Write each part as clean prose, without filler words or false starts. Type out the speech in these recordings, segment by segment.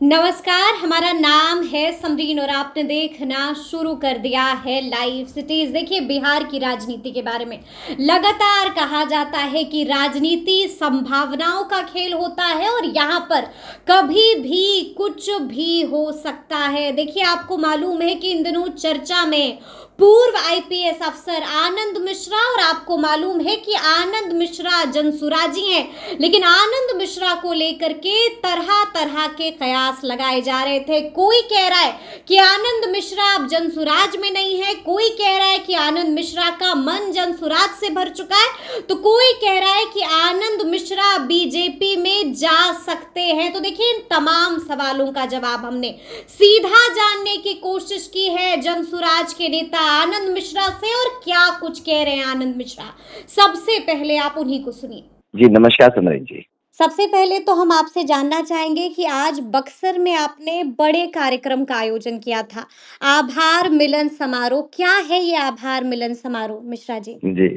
नमस्कार, हमारा नाम है समरीन और आपने देखना शुरू कर दिया है लाइव सिटीज। देखिए, बिहार की राजनीति के बारे में लगातार कहा जाता है कि राजनीति संभावनाओं का खेल होता है और यहाँ पर कभी भी कुछ भी हो सकता है। देखिए, आपको मालूम है कि इन दिनों चर्चा में पूर्व आईपीएस अफसर आनंद मिश्रा, और आपको मालूम है कि आनंद मिश्रा जनसुराजी हैं, लेकिन आनंद मिश्रा को लेकर के तरह तरह के कयास लगाए जा रहे थे। कोई कह रहा है कि आनंद मिश्रा अब जनसुराज में नहीं है, कोई कह रहा है कि आनंद मिश्रा का मन जनसुराज से भर चुका है, तो कोई कह रहा है कि आनंद मिश्रा बीजेपी में जा सकते हैं। तो देखिए, इन तमाम सवालों का जवाब हमने सीधा जानने की कोशिश की है जनसुराज के नेता आनंद मिश्रा से, और क्या कुछ कह रहे हैं आनंद मिश्रा। सबसे पहले आप उन्हीं को सुनिए। जी नमस्कार समरीन जी। सबसे पहले तो हम आपसे जानना चाहेंगे कि आज बक्सर में आपने बड़े कार्यक्रम का आयोजन किया था, आभार मिलन समारोह। क्या है ये आभार मिलन समारोह मिश्रा जी? जी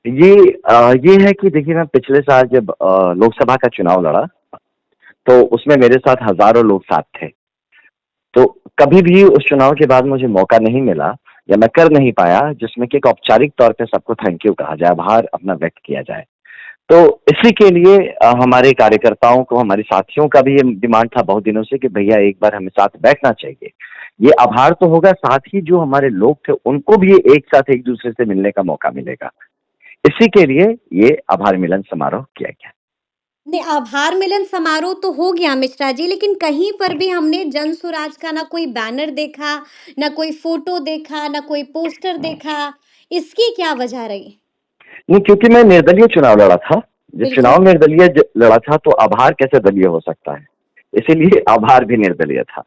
ये ये है कि देखिए, मैं पिछले साल जब लोकसभा का चुनाव लड़ा तो उसमें मेरे साथ हजारों लोग साथ थे। तो कभी भी उस चुनाव के बाद मुझे मौका नहीं मिला या मैं कर नहीं पाया जिसमें कि एक औपचारिक तौर पे सबको थैंक यू कहा जाए, आभार अपना व्यक्त किया जाए। तो इसी के लिए हमारे कार्यकर्ताओं को, हमारे साथियों का भी ये डिमांड था बहुत दिनों से कि भैया एक बार हमें साथ बैठना चाहिए। ये आभार तो होगा, साथ ही जो हमारे लोग थे उनको भी एक साथ एक दूसरे से मिलने का मौका मिलेगा। इसी के लिए ये आभार मिलन समारोह किया गया। नहीं, आभार मिलन समारोह तो हो गया मिश्रा जी, लेकिन कहीं पर भी हमने जनसुराज का ना कोई बैनर देखा, ना कोई फोटो देखा, ना कोई पोस्टर देखा। इसकी क्या वजह रही? नहीं, क्योंकि मैं निर्दलीय चुनाव लड़ा था। जब बिल्कुल। चुनाव निर्दलीय लड़ा था तो आभार कैसे दलीय हो सकता है, इसीलिए आभार भी निर्दलीय था।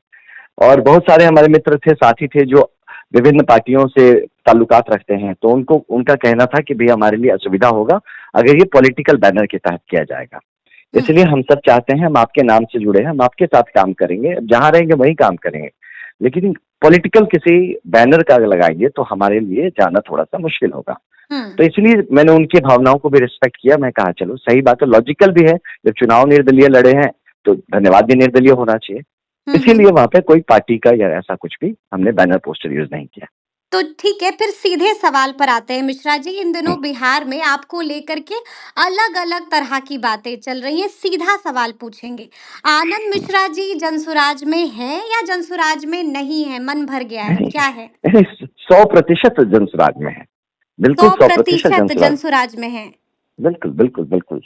और बहुत सारे हमारे मित्र थे, साथी थे जो विभिन्न पार्टियों से ताल्लुकात रखते हैं, तो उनको उनका कहना था कि भैया हमारे लिए असुविधा होगा अगर ये पॉलिटिकल बैनर के तहत किया जाएगा। इसलिए हम सब चाहते हैं, हम आपके नाम से जुड़े हैं, हम आपके साथ काम करेंगे, जहां रहेंगे वहीं काम करेंगे, लेकिन पॉलिटिकल किसी बैनर का लगाएंगे तो हमारे लिए जाना थोड़ा सा मुश्किल होगा। तो इसलिए मैंने उनकी भावनाओं को भी रिस्पेक्ट किया। मैं कहा चलो सही बात है, लॉजिकल भी है, जब चुनाव निर्दलीय लड़े हैं तो धन्यवाद भी निर्दलीय होना चाहिए। इसीलिए वहां पे कोई पार्टी का या ऐसा कुछ भी हमने बैनर पोस्टर यूज नहीं किया। तो ठीक है, फिर सीधे सवाल पर आते हैं मिश्रा जी। इन दिनों बिहार में आपको लेकर के अलग अलग तरह की बातें चल रही हैं। सीधा सवाल पूछेंगे, आनंद मिश्रा जी जनसुराज में हैं या जनसुराज में नहीं है? मन भर गया है, क्या है? 100% जनसुराज में है, बिल्कुल 100% जनसुराज में है। बिल्कुल बिल्कुल बिल्कुल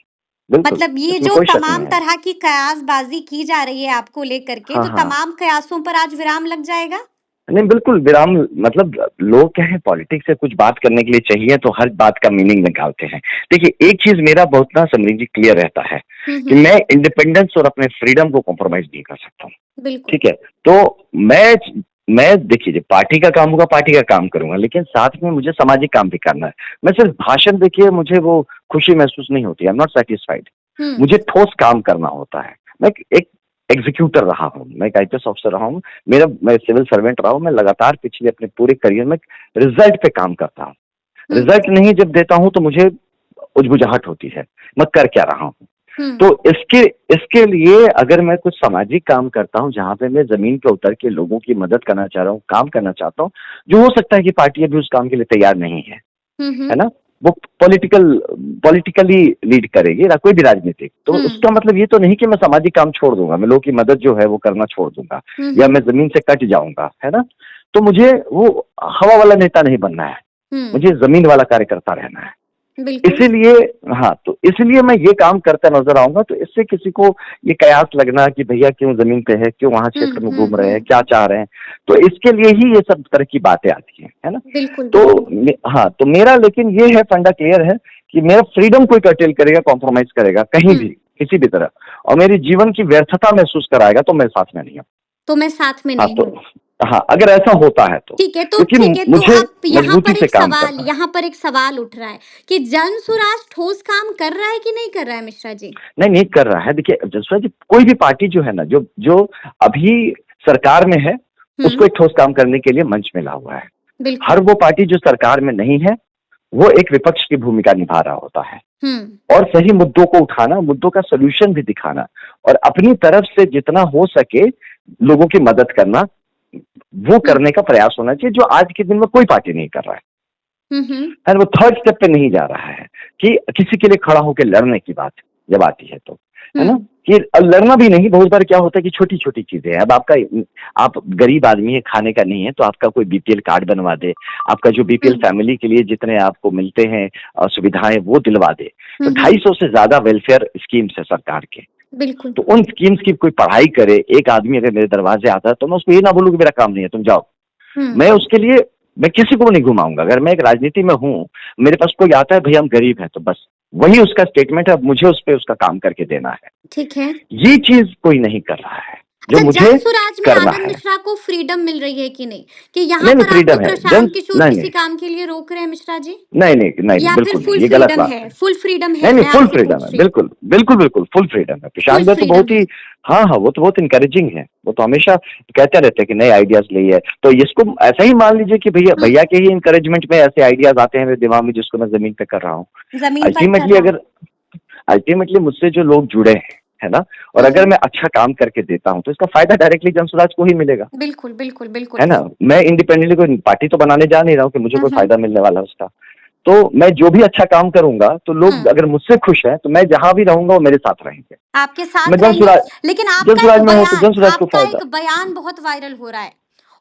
बिल्कुल। मतलब ये इसमें जो कोई शक तमाम नहीं है। तरह की कयासबाजी की जा रही है आपको लेकर के, हाँ तो हाँ, तमाम कयासों पर आज विराम लग जाएगा? नहीं बिल्कुल विराम, मतलब लोग क्या है, पॉलिटिक्स से कुछ बात करने के लिए चाहिए तो हर बात का मीनिंग निकालते हैं। देखिए, एक चीज मेरा बहुत ना समरीन जी क्लियर रहता है कि मैं इंडिपेंडेंस और अपने फ्रीडम को कॉम्प्रोमाइज नहीं कर सकता हूँ। बिल्कुल। ठीक है, तो मैं देखिए, जब पार्टी का काम होगा पार्टी का काम करूंगा, लेकिन साथ में मुझे सामाजिक काम भी करना है। मैं सिर्फ भाषण देखिए मुझे वो खुशी महसूस नहीं होती, आई एम नॉट सेटिस्फाइड। मुझे ठोस काम करना होता है। मैं एक एग्जीक्यूटर रहा हूँ, मैं एक आईपीएस ऑफिसर रहा हूँ, मैं सिविल सर्वेंट रहा हूँ। मैं लगातार पिछले अपने पूरे करियर में रिजल्ट पे काम करता हूँ। रिजल्ट नहीं जब देता हूँ तो मुझे उजबुझाहट होती है, मैं कर क्या रहा हूँ। तो इसके लिए अगर मैं कुछ सामाजिक काम करता हूँ जहां पे मैं जमीन पे उतर के लोगों की मदद करना चाह रहा हूँ, काम करना चाहता हूँ, जो हो सकता है कि पार्टी अभी उस काम के लिए तैयार नहीं है ना, वो पॉलिटिकली लीड करेगी ना कोई भी राजनीतिक, तो उसका मतलब ये तो नहीं कि मैं सामाजिक काम छोड़ दूंगा, मैं लोगों की मदद जो है वो करना छोड़ दूंगा या मैं जमीन से कट जाऊंगा, है ना। तो मुझे वो हवा वाला नेता नहीं बनना है, मुझे जमीन वाला कार्यकर्ता रहना है। इसीलिए हाँ, तो इसलिए मैं ये काम करता नजर आऊंगा। तो इससे किसी को ये कयास लगना कि भैया क्यों जमीन पे है, क्यों वहां क्षेत्र में घूम रहे हैं, क्या चाह रहे हैं, तो इसके लिए ही ये सब तरह की बातें आती है ना। तो हाँ, तो मेरा लेकिन ये है, फंडा क्लियर है कि मेरा फ्रीडम कोई कर्टेल करेगा, कॉम्प्रोमाइज करेगा कहीं भी किसी भी तरह, और मेरे जीवन की व्यर्थता महसूस कराएगा, तो मैं साथ में नहीं हूँ। तो मैं साथ में नहीं हूँ। हाँ, अगर ऐसा होता है तो ठीक है, तो मुझे आप यहाँ पर एक है। सवाल उठ रहा है कि जनसुराज ठोस काम कर रहा है कि नहीं कर रहा है मिश्रा जी? नहीं कर रहा है। देखिए जसवा जी, कोई भी पार्टी जो है ना, जो अभी सरकार में है, उसको एक ठोस काम करने के लिए मंच मिला हुआ है। हर वो पार्टी जो सरकार में नहीं है वो एक विपक्ष की भूमिका निभा रहा होता है, और सही मुद्दों को उठाना, मुद्दों का सोल्यूशन भी दिखाना, और अपनी तरफ से जितना हो सके लोगों की मदद करना, वो करने का प्रयास होना चाहिए, जो आज के दिन में कोई पार्टी नहीं कर रहा है। वो थर्ड स्टेप पे नहीं जा रहा है कि किसी के लिए खड़ा होकर लड़ने की बात जब आती है तो, है ना, कि लड़ना भी नहीं। बहुत बार क्या होता है कि छोटी छोटी चीजें हैं, अब आप गरीब आदमी है, खाने का नहीं है, तो आपका कोई बीपीएल कार्ड बनवा दे, आपका जो बीपीएल फैमिली के लिए जितने आपको मिलते हैं सुविधाएं वो दिलवा दे। तो 250 से ज्यादा वेलफेयर स्कीम्स है सरकार के, बिल्कुल। तो उन स्कीम्स की कोई पढ़ाई करे। एक आदमी अगर मेरे दरवाजे आता है तो मैं उसको ये ना बोलूं कि मेरा काम नहीं है, तुम जाओ। मैं उसके लिए, मैं किसी को नहीं घुमाऊंगा। अगर मैं एक राजनीति में हूँ, मेरे पास कोई आता है, भैया हम गरीब हैं, तो बस वही उसका स्टेटमेंट है, अब मुझे उस पे उसका काम करके देना है। ठीक है, ये चीज कोई नहीं कर रहा है जो मुझे जनसुराज में करना आनंद है। मिश्रा को फ्रीडम मिल रही है कि नहीं, कि यहाँ नहीं, पर फ्रीडम आपको है। प्रशांत किशोर नहीं, किसी नहीं, काम के लिए रोक रहे हैं मिश्रा जी, नहीं, नहीं, नहीं, या फिर बिल्कुल फुल नहीं, ये गलत फ्रीडम बात है? है। फुल फ्रीडम है, नहीं, नहीं, मैं फुल आपसे फ्रीडम पूछ है, रही हूँ। बिल्कुल, बिल्कुल, बिल्कुल फुल फ्रीडम है। प्रशांत भाई तो बहुत ही, हाँ, हाँ, वो तो बहुत इनकरेजिंग है। वो तो हमेशा कहते रहते हैं कि नए आइडियाज लिए, तो इसको ऐसा ही मान लीजिए कि भैया के ही इनकरेजमेंट में ऐसे आइडियाज आते हैं मेरे दिमाग में, जिसको मैं जमीन पे कर रहा हूँ। जमीन पर कर रहा हूँ। अल्टीमेटली मुझसे जो लोग जुड़े हैं, है ना, और अगर मैं अच्छा काम करके देता हूँ तो इसका फायदा डायरेक्टली जनसुराज को ही मिलेगा। बिल्कुल बिल्कुल बिल्कुल, है ना। मैं इंडिपेंडेंटली कोई पार्टी तो बनाने जा नहीं रहा हूँ कि मुझे कोई फायदा मिलने वाला है उसका। तो मैं जो भी अच्छा काम करूंगा तो लोग अगर मुझसे खुश हैं तो मैं जहां भी रहूंगा वो मेरे साथ रहेंगे। आपके साथ मैं रहेंगे। लेकिन जनसुराज में हूँ तो जनसुराज को फायदा। एक बयान बहुत वायरल हो रहा है।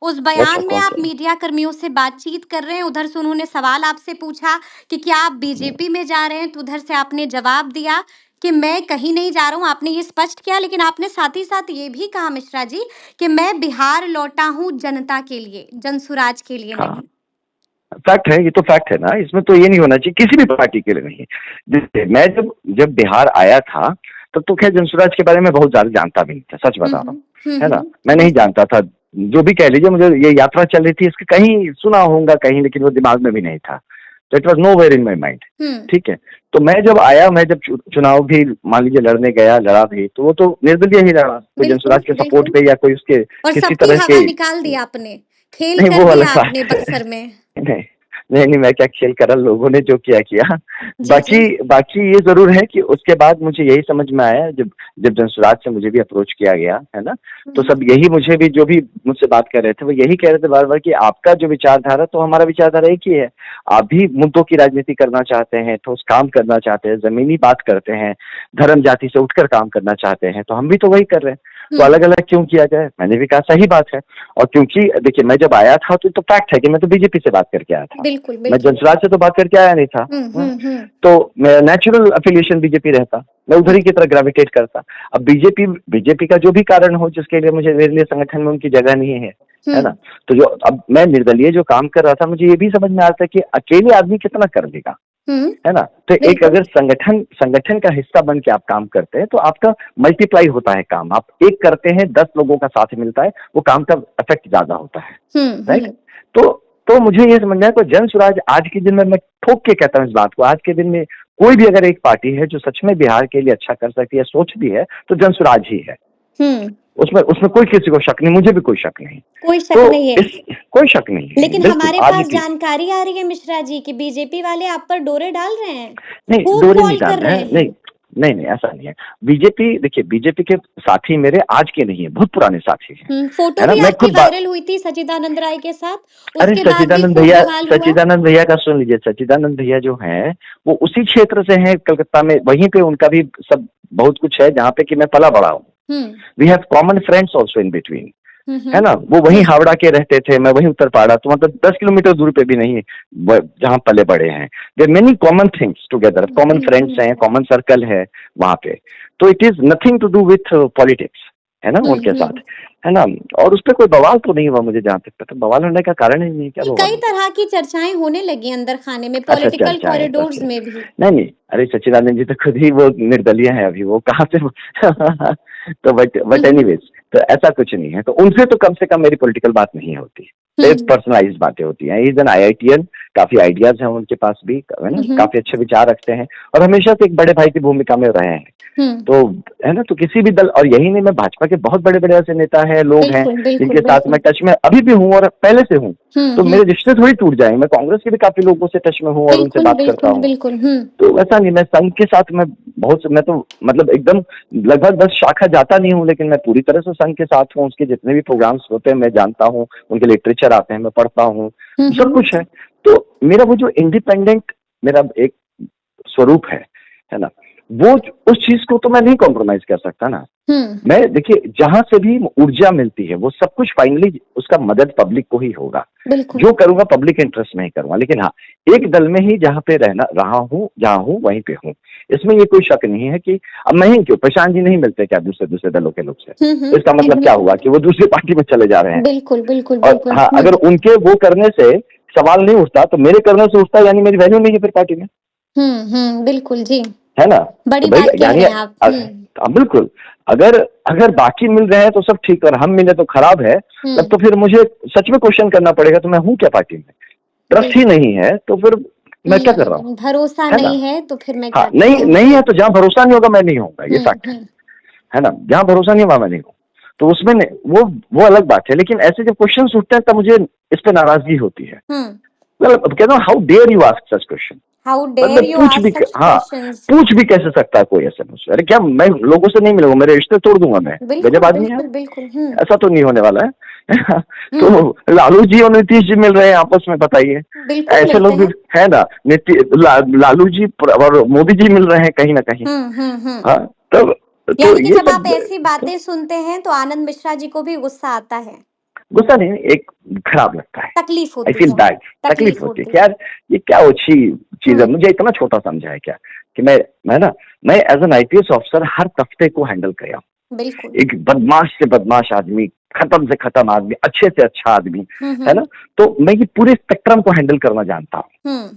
उस अच्छा, बयान में कौन आप सा? मीडिया कर्मियों से बातचीत कर रहे हैं, उधर से उन्होंने सवाल आपसे पूछा कि क्या आप बीजेपी में जा रहे हैं, तो उधर से आपने जवाब दिया कि मैं कहीं नहीं जा रहा हूं। आपने ये स्पष्ट किया, लेकिन आपने साथ ही साथ ये भी कहा मिश्रा जी कि मैं बिहार लौटा हूं जनता के लिए, जनसुराज के लिए नहीं। फैक्ट है, ये तो फैक्ट है ना, इसमें तो ये नहीं होना चाहिए, किसी भी पार्टी के लिए नहीं। जैसे मैं जब बिहार आया था तब तो खैर जनसुराज के बारे में बहुत ज्यादा जानता भी नहीं था, सच बता रहा हूँ, है ना। मैं नहीं जानता था, जो भी कह लीजिए, मुझे ये यात्रा चल रही थी इसके कहीं सुना होगा कहीं, लेकिन वो दिमाग में भी नहीं था। तो it was nowhere in my mind. ठीक है, तो मैं जब आया, मैं जब चुनाव भी मान लीजिए लड़ने गया, लड़ा भी, तो वो तो निर्दलीय ही लड़ा, कोई जनसुराज के सपोर्ट पे या कोई उसके किसी तरह के। निकाल दिया आपने, खेल नहीं, कर वो दिया अलग बात आपने है। बक्सर में। नहीं, नहीं, नहीं, मैं क्या खेल करा, लोगों ने जो किया किया। जी। बाकी ये जरूर है कि उसके बाद मुझे यही समझ में आया, जब जनसुराज से मुझे भी अप्रोच किया गया, है ना, तो सब यही, मुझे भी जो भी मुझसे बात कर रहे थे वो यही कह रहे थे बार बार कि आपका जो विचारधारा, तो हमारा विचारधारा एक ही है। आप भी मुद्दों की राजनीति करना चाहते हैं, ठोस काम करना चाहते हैं, जमीनी बात करते हैं, धर्म जाति से उठकर काम करना चाहते हैं, तो हम भी तो वही कर रहे हैं। तो अलग अलग क्यों किया जाए? मैंने भी कहा सही बात है। और क्योंकि देखिए, मैं जब आया था तो फैक्ट है कि मैं तो बीजेपी से बात करके आया था। बिल्कुल, मैं जनसुराज से तो बात करके आया नहीं था। तो मैं नेचुरल एफिलिएशन बीजेपी रहता, मैं उधर ही की तरह ग्रेविटेट करता। अब बीजेपी का जो भी कारण हो, जिसके लिए मेरे लिए संगठन में उनकी जगह नहीं है ना, तो जो अब मैं निर्दलीय जो काम कर रहा था, मुझे ये भी समझ में आता है कि अकेले आदमी कितना कर लेगा, है ना। तो एक अगर संगठन का हिस्सा बन के आप काम करते हैं तो आपका मल्टीप्लाई होता है काम। आप एक करते हैं, 10 लोगों का साथ मिलता है, वो काम का इफेक्ट ज्यादा होता है, राइट। तो मुझे ये समझना है, तो जनसुराज आज के दिन में, मैं ठोक के कहता हूँ इस बात को, आज के दिन में कोई भी अगर एक पार्टी है जो सच में बिहार के लिए अच्छा कर सकती है, सोच भी है, तो जनसुराज ही है। उसमें कोई किसी को शक नहीं, मुझे भी कोई शक नहीं, कोई शक नहीं है, कोई शक नहीं है। लेकिन हमारे पास जानकारी आ रही है मिश्रा जी कि बीजेपी वाले आप पर डोरे डाल रहे हैं। नहीं, डोरे नहीं डाल रहे हैं, नहीं, ऐसा नहीं है। बीजेपी, देखिए, बीजेपी के साथी मेरे आज के नहीं है, बहुत पुराने साथी हैं। फोटो भी आपकी वायरल हुई थी सच्चिदानंद राय के साथ। अरे सच्चिदानंद भैया का सुन लीजिए। सच्चिदानंद भैया जो हैं वो उसी क्षेत्र से हैं, कलकत्ता में, वहीं पे उनका भी सब बहुत कुछ है जहाँ पे कि मैं पला बड़ा हूँ। We have common friends also in between, है ना। वो वहीं हावड़ा के रहते थे, मैं वहीं उत्तरपाड़ा, तो मतलब 10 किलोमीटर दूर पे भी नहीं जहाँ पले बड़े हैं। There many common things together, common friends हैं, कॉमन सर्कल है वहाँ पे। तो it is nothing to do with politics, है ना, उनके साथ, है ना। और उस पर कोई बवाल तो नहीं हुआ मुझे जहाँ तक पता, बवाल होने का कारण ही नहीं। क्या कई तरह की चर्चाएं होने लगी अंदर खाने में, पॉलिटिकल कॉरिडोर्स में भी। नहीं, अरे सच्चिदानंद जी तो खुद ही वो निर्दलीय है अभी, वो कहाँ से तो बट एनीवेज, तो ऐसा कुछ नहीं है। तो उनसे तो कम से कम मेरी पॉलिटिकल बात नहीं होती, पर्सनलाइज्ड बातें होती हैं। इज एन IITian, काफी आइडियाज हैं उनके पास भी, है ना, काफी अच्छे विचार रखते हैं, और हमेशा से एक बड़े भाई की भूमिका में रहे हैं। तो है ना, तो किसी भी दल, और यही नहीं, मैं भाजपा के बहुत बड़े बड़े ऐसे नेता हैं, लोग हैं जिनके साथ मैं टच में अभी भी हूँ और पहले से हूँ, तो मेरे रिश्ते थोड़ी टूट जाएंगे। मैं कांग्रेस के भी काफी लोगों से टच में हूँ और उनसे बात करता हूँ, तो ऐसा नहीं, मैं संघ के साथ मैं बहुत मैं तो मतलब एकदम लगभग 10 शाखा जाता नहीं हूँ, लेकिन मैं पूरी तरह से संघ के साथ हूँ। उसके जितने भी प्रोग्राम्स होते हैं मैं जानता हूँ, उनके लिटरेचर आते हैं मैं पढ़ता हूँ, सब कुछ है। तो मेरा वो जो इंडिपेंडेंट मेरा एक स्वरूप है ना, वो उस चीज को तो मैं नहीं कॉम्प्रोमाइज कर सकता ना। मैं देखिए जहां से भी ऊर्जा मिलती है वो सब कुछ फाइनली उसका मदद पब्लिक को ही होगा। जो करूंगा पब्लिक इंटरेस्ट में ही करूंगा, लेकिन हाँ एक दल में ही जहां पे रहा हूँ, जहां हूँ वहीं पे हूँ, इसमें ये कोई शक नहीं है कि अब मैं ही क्यों, प्रशांत जी नहीं मिलते क्या दूसरे दलों के लोग से? तो इसका मतलब क्या हुआ कि वो दूसरी पार्टी में चले जा रहे हैं। बिल्कुल बिल्कुल और बिल्कुल। हाँ, अगर उनके वो करने से सवाल नहीं उठता तो मेरे करने से उठता, यानी मेरी वैल्यू नहीं है फिर पार्टी में। बिल्कुल जी, है ना? बड़ी तो भाई बात कह यानी रहे हैं आप। हाँ, बिल्कुल। अगर अगर बाकी मिल रहे हैं तो सब ठीक, और हम मिले तो खराब है, तब तो फिर मुझे सच में क्वेश्चन करना पड़ेगा, तो मैं हूँ क्या पार्टी में? ट्रस्ट ही नहीं है तो फिर मैं क्या कर रहा हूँ? भरोसा है ना? नहीं है तो फिर मैं हाँ, क्या नहीं है तो जहाँ भरोसा नहीं होगा मैं नहीं होऊंगा, ये फैक्ट हम्म है ना? जहाँ भरोसा नहीं होगा मैं नहीं हूँ, तो उसमें वो अलग बात है। लेकिन ऐसे जब क्वेश्चन उठते हैं तब मुझे इस पे नाराजगी होती है। मतलब कहता हूँ, how dare you ask such question. How मतलब डेयर यू आस्क सच हाँ, क्वेश्चंस। पूछ भी कैसे सकता है कोई ऐसे मुझसे? अरे क्या मैं लोगों से नहीं मिलूंगा, मेरे रिश्ते तोड़ दूंगा मैं? बिल्कुल गजब आदमी है, बिल्कुल बिल्कुल। ऐसा तो नहीं होने वाला है। तो लालू जी और नीतीश जी मिल रहे हैं आपस में, बताइए? बिल्कुल ऐसे मिलते लोग भी हैं। है ना, लालू जी और मोदी जी मिल रहे हैं कहीं ना कहीं। हाँ, तब तो यानी कि ये जब आप सब ऐसी बातें सुनते हैं तो आनंद मिश्रा जी को भी गुस्सा आता है, गुस्सा नहीं, एक खराब लगता है। तकलीफ आई होती फील है, बैड, तकलीफ होती है होती कि है। यार ये क्या ओछी चीज है, मुझे इतना छोटा समझा है क्या कि मैं एज एन आईपीएस ऑफिसर हर तख्ते को हैंडल किया। बिल्कुल। एक बदमाश से बदमाश आदमी, खत्म से खत्म आदमी, अच्छे से अच्छा आदमी, है ना? तो मैं ये पूरे स्पेक्ट्रम को हैंडल करना जानता हूँ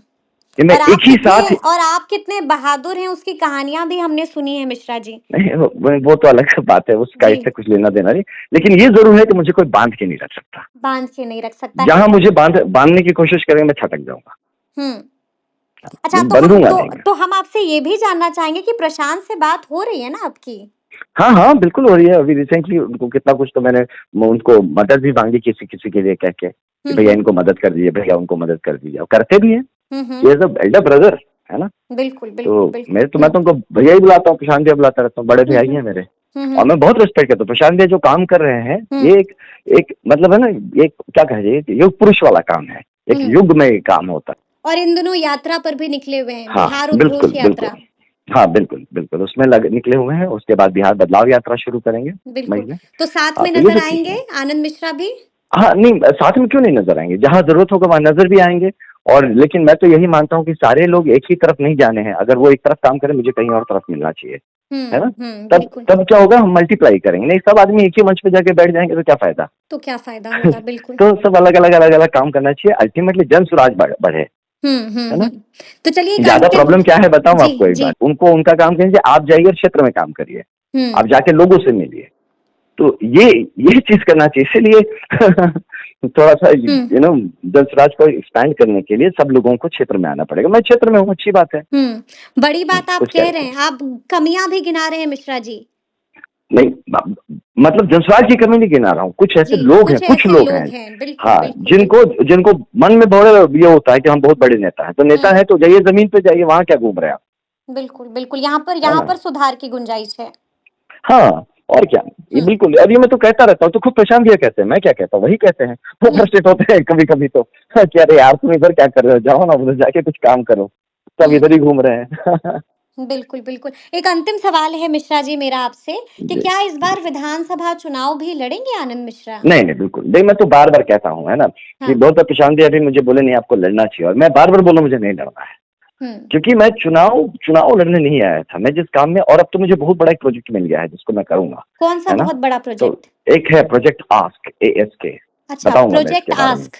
कि मैं एक ही साथ। और आप कितने बहादुर हैं उसकी कहानियां भी हमने सुनी है मिश्रा जी। नहीं, वो तो अलग बात है, उसका जी, इससे कुछ लेना देना नहीं। लेकिन ये जरूर है कि मुझे कोई बांध के नहीं रख सकता। बांध के नहीं रख सकता। जहां मुझे बांधने की कोशिश करेंगे मैं छटक जाऊंगा, हम्म अच्छा, बंधूंगा नहीं मैं। तो हम आपसे ये भी जानना चाहेंगे कि प्रशांत से बात हो रही है ना आपकी? हाँ हाँ, बिल्कुल हो रही है। अभी रिसेंटली उनको कितना कुछ तो मैंने उनको मदद भी मांगी किसी किसी के लिए, कह के कि भैया इनको मदद कर दीजिए, भैया उनको मदद कर दीजिए, और करते भी हैं। ये सब एल्डर ब्रदर है ना। बिल्कुल तो बिल्कुल बिल्कुल। मैं तो उनको भैया ही बुलाता हूँ, प्रशांत भैया बुलाता रहता हूँ, बड़े भैया ही हैं मेरे। और मैं बहुत रिस्पेक्ट करता हूँ प्रशांत भैया जो काम कर रहे हैं। ये एक मतलब है ना, एक क्या कहे, युग पुरुष वाला काम है, एक युग में काम होता है। और इन दोनों यात्रा पर भी निकले हुए हैं, हाँ बिहार बिल्कुल उद्घोष बिल्कुल। यात्रा। हाँ बिल्कुल बिल्कुल, उसमें निकले हुए हैं। उसके बाद बिहार बदलाव यात्रा शुरू करेंगे मई बिल्कुल, में। तो साथ हाँ, में तो ये नजर सब चीजें आएंगे हैं। आनंद मिश्रा भी? हाँ नहीं, साथ में क्यों नहीं नजर आएंगे? जहां जरूरत होगा वहां नजर भी आएंगे। और लेकिन मैं तो यही मानता हूँ कि सारे लोग एक ही तरफ नहीं जाने हैं। अगर वो एक तरफ काम करें, मुझे कहीं और तरफ मिलना चाहिए, है ना? तब क्या होगा, हम मल्टीप्लाई करेंगे। नहीं, सब आदमी एक ही मंच पे जाके बैठ जाएंगे तो क्या फायदा? तो क्या फायदा होगा? बिल्कुल। तो सब अलग अलग काम करना चाहिए, अल्टीमेटली जन स्वराज बढ़े, है ना? तो चलिए एक ज्यादा प्रॉब्लम क्या है बताऊं जी आपको एक जी। बात, उनको उनका काम कहिए, आप जाइए और क्षेत्र में काम करिए, आप जाके लोगों से मिलिए। तो ये चीज करना चाहिए। इसीलिए थोड़ा सा जनसराज को एक्सपैंड करने के लिए सब लोगों को क्षेत्र में आना पड़ेगा। मैं क्षेत्र में हूँ, अच्छी बात है। बड़ी बात आप कुछ कह रहे हैं, आप कमियां भी गिना रहे हैं मिश्रा जी। नहीं, मतलब जनसराज की कमी नहीं गिना रहा हूँ, कुछ ऐसे लोग हैं, कुछ लोग हैं। बिल्कुल, हाँ, जिनको मन में बहुत ये होता है कि हम बहुत बड़े नेता हैं। तो नेता है तो जाइए जमीन पे जाइए, वहां क्या घूम रहे हैं आप? बिल्कुल बिल्कुल, यहाँ पर सुधार की गुंजाइश है। हाँ, और क्या, ये बिल्कुल। अब ये मैं तो कहता रहता हूँ, तो खुद प्रशांत भैया कहते हैं, मैं क्या कहता हूँ, वही कहते हैं। वो फ्रस्ट्रेट होते हैं कभी कभी तो कि अरे यार तुम इधर क्या कर रहे हो, जाओ ना उधर जाके कुछ काम करो, सब इधर ही घूम रहे हैं। बिल्कुल बिल्कुल। एक अंतिम सवाल है मिश्रा जी मेरा आपसे कि क्या इस बार विधानसभा चुनाव भी लड़ेंगे आनंद मिश्रा? नहीं बिल्कुल नहीं, मैं तो बार बार कहता हूँ, है ना, कि बहुत बार प्रशांत भैया भी मुझे बोले नहीं आपको लड़ना चाहिए, और मैं बार बार बोला मुझे नहीं लड़ना है। क्योंकि मैं चुनाव लड़ने नहीं आया था, मैं जिस काम में, और अब तो मुझे बहुत बड़ा एक प्रोजेक्ट मिल गया है जिसको मैं करूंगा। कौन सा बहुत बड़ा प्रोजेक्ट? तो एक है प्रोजेक्ट आस्क, ASK। अच्छा, बताऊंगा प्रोजेक्ट आस्क।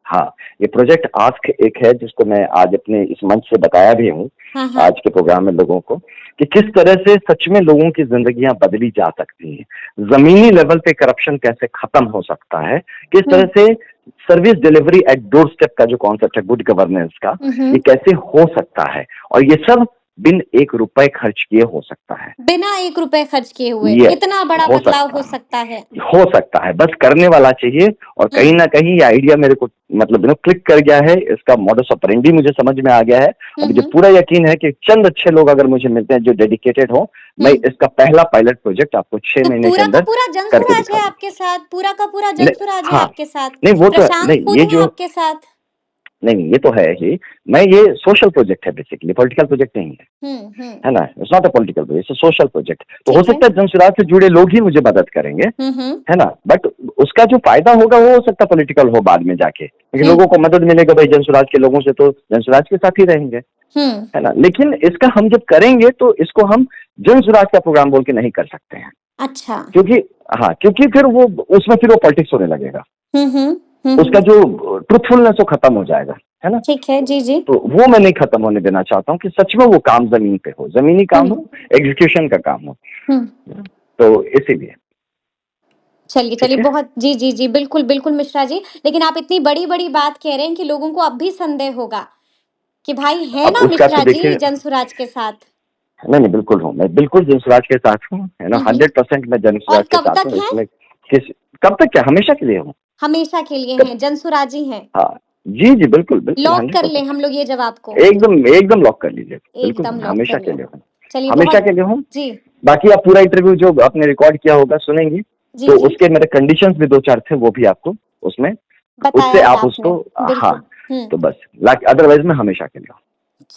हाँ, ये प्रोजेक्ट आस्क एक है जिसको मैं आज अपने इस मंच से बताया भी हूँ आज के प्रोग्राम में लोगों को, कि किस तरह से सच में लोगों की जिंदगियां बदली जा सकती हैं, जमीनी लेवल पे करप्शन कैसे खत्म हो सकता है, किस तरह से service delivery at door step का जो कॉन्सेप्ट है गुड गवर्नेंस का, ये कैसे हो सकता है, और ये सब बिन 1 रुपए खर्च किए हो सकता है। बिना 1 रुपए खर्च किए हुए इतना बड़ा बदलाव हो सकता है। हो सकता है, बस करने वाला चाहिए। और कहीं ना कहीं ये आइडिया मेरे को मतलब क्लिक कर गया है, इसका मॉडस ऑपरेंडी मुझे समझ में आ गया है। अब मुझे पूरा यकीन है कि चंद अच्छे लोग अगर मुझे मिलते हैं जो डेडिकेटेड हो, मैं इसका पहला पायलट प्रोजेक्ट आपको 6 तो महीने के पूरा का अंदर पूरा करके जनसुराज है दिखाऊंगा। आपके साथ, पूरा का पूरा नहीं, जनसुराज है हाँ, आपके साथ, नहीं वो तो प्रशांत नहीं, खुद ये है जो आपके साथ। नहीं ये तो है ही। मैं ये सोशल प्रोजेक्ट है, बेसिकली पॉलिटिकल प्रोजेक्ट नहीं है, है ना। It's not a political project, it's social project. तो हो ठीक है। सकता है जनसुराज से जुड़े लोग ही मुझे मदद करेंगे, है ना, बट उसका जो फायदा होगा वो हो सकता है पॉलिटिकल हो बाद में जाके, लेकिन लोगों को मदद मिलेगा भाई जनसुराज के लोगों से, तो जनसुराज के साथ ही रहेंगे, है ना। लेकिन इसका हम जब करेंगे तो इसको हम जनसुराज का प्रोग्राम बोल के नहीं कर सकते हैं, अच्छा। क्योंकि हाँ, क्योंकि फिर वो उसमें फिर वो पॉलिटिक्स होने लगेगा, उसका जो ट्रूथफुलनेस वो खत्म हो जाएगा, है ना। ठीक है, जी जी। तो वो मैं नहीं खत्म होने देना चाहता हूँ कि सच में वो काम जमीन पे हो, जमीनी काम हो, एग्जीक्यूशन का काम हो, तो इसीलिए। चलिए चलिए, बहुत जी जी जी, बिल्कुल बिल्कुल मिश्रा जी। लेकिन आप इतनी बड़ी बड़ी बात कह रहे हैं कि लोगों को अब भी संदेह होगा कि भाई है अब ना उसका तो मिश्रा जी देखिए, जनसुराज के साथ। नहीं नहीं बिल्कुल हूँ, मैं बिल्कुल जनसुराज के साथ हूँ, है ना, 100% मैं और जनसुराज के कब साथ तक हूँ। है? इसमें किस कब तक, क्या हमेशा के लिए हूँ? हमेशा के लिए कब, हैं, जनसुराजी हैं। हाँ जी जी बिल्कुल बिल्कुल लॉक कर लें 100%। हम लोग ये जवाब को? एकदम एकदम लॉक कर लीजिए, बिल्कुल एकदम लॉक हमेशा कर के लें। लिए हूँ, चलिए हमेशा बहुत के लिए हूँ। जी बाकी आप पूरा इंटरव्यू जो आपने रिकॉर्ड किया होगा सुनेंगी, जी तो जी, उसके मेरे कंडीशंस भी 2-4 थे, वो भी आपको उसमें, बताया उससे है आप आपने, उसको, हाँ, बिल्कुल। तो बस अदरवाइज मैं हमेशा के लिए हूँ।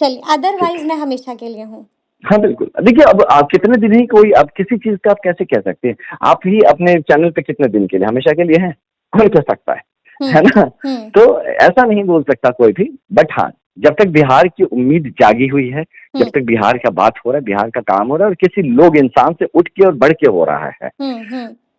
चलिए, ठीक अदरवाइज है, मैं हमेशा के लिए हूँ। हाँ बिल्कुल। देखिए अब आप कितने दिन ही कोई, अब किसी चीज का आप कैसे कह सकते हैं, आप ही अपने चैनल पे कितने दिन के लिए, हमेशा के लिए हैं, कौन कह सकता है ना। हम्म तो ऐसा नहीं बोल सकता कोई भी, बट हाँ, जब तक बिहार की उम्मीद जागी हुई है, जब तक बिहार का बात हो रहा है, बिहार का काम हो रहा है, और किसी लोग इंसान से उठ के और बढ़ के हो रहा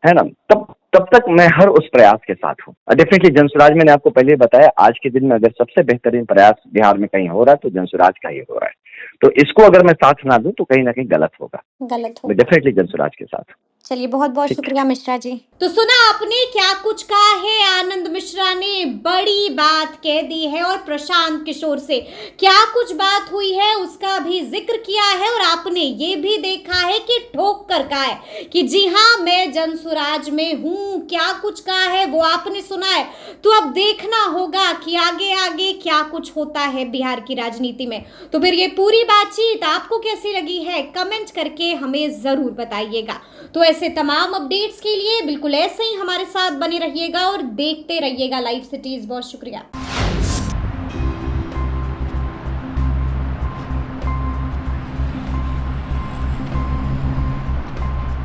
है ना, तब तक मैं हर उस प्रयास के साथ हूँ। डेफिनेटली जनसुराज, मैंने आपको पहले बताया, आज के दिन में अगर सबसे बेहतरीन प्रयास बिहार में कहीं हो रहा है तो जनसुराज का ही हो रहा है। तो इसको अगर मैं साथ ना दूं तो कहीं ना कहीं गलत होगा। गलत मैं होगा। डेफिनेटली जनसुराज के साथ हूं। चलिए, बहुत बहुत ठीक है। शुक्रिया मिश्रा जी। तो सुना आपने क्या कुछ कहा है आनंद मिश्रा ने, बड़ी बात कह दी है, और प्रशांत किशोर से क्या कुछ बात हुई है उसका भी जिक्र किया है, और आपने ये भी देखा है कि ठोक कर कहा है कि जी हाँ मैं जनसुराज में हूँ, क्या कुछ कहा है वो आपने सुना है। तो अब देखना होगा कि आगे आगे क्या कुछ होता है बिहार की राजनीति में। तो फिर ये पूरी बातचीत आपको कैसी लगी है, कमेंट करके हमें जरूर बताइएगा। तो ऐसे तमाम अपडेट्स के लिए बिल्कुल ऐसे ही हमारे साथ बने रहिएगा और देखते रहिएगा लाइव सिटीज। बहुत शुक्रिया।